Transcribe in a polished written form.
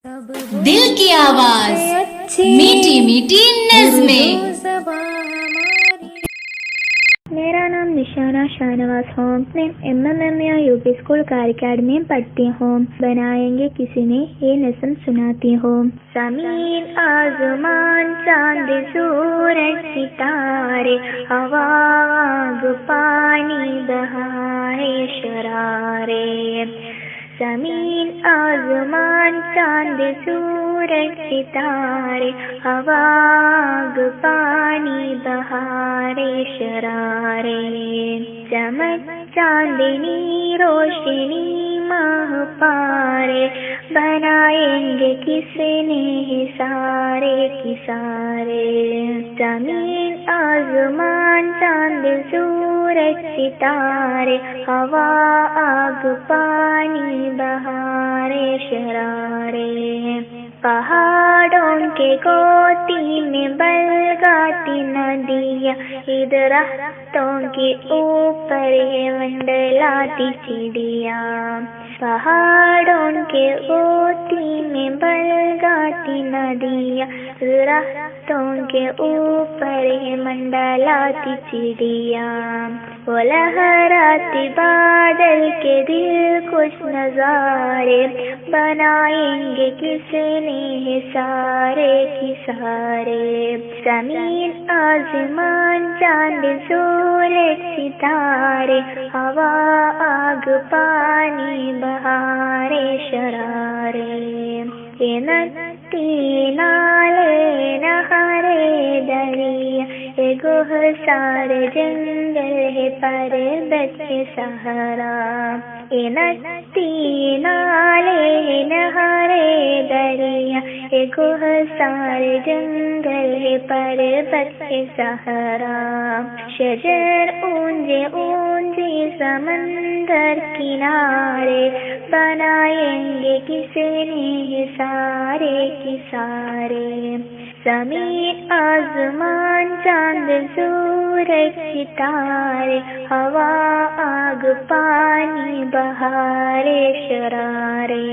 दिल की आवाज मीठी मीठी नज़्में। मेरा नाम निशाना शाहनवाज होम। मैं MMMA यूपी स्कूल कारकाड में पढ़ती हूँ। बनाएंगे किसी ने ये नज़्म सुनाती हूँ। ज़मीन आसमान चांद सूरज सितारे हवा आग पानी बहारे शरारे। ज़मीन आसमान चांद सूरज सितारे हवा आग पानी बहारे शरारे। चमक चांदनी रोशनी माह पारे बनाएंगे किसने सारे की सारे। ज़मीन आसमान चांद सूरज सितारे हवा आग पानी बहारे शरारे। पहाड़ों के गोदी में बलगाती नदियाँ दरख्तों के ऊपर मंडलाती चिड़ियाँ। पहाड़ों के गोदी में बलगाती नदियाँ दरख्तों के ऊपर मंडलाती चिड़ियाँ। वो लहराती बादल के दिल कुछ नज़ारे बनाएंगे किसने सारे की सारे। ज़मीन आसमान चांद सूरज सितारे हवा आग पानी बहारे शरारे। ये नदी नाले नहरे दरिया ये गुलजार जंगल है पर्वत के सहारा। ये नदी नाले नहरे दरिया ये गुलजार जंगल है पर्वत के सहारा। शजर ऊंचे ऊंचे समंदर किनारे बनाएंगे किसने सारे की सारे। ज़मीन आसमान चांद सूरज सितारे हवा आग पानी बहारे शरारे।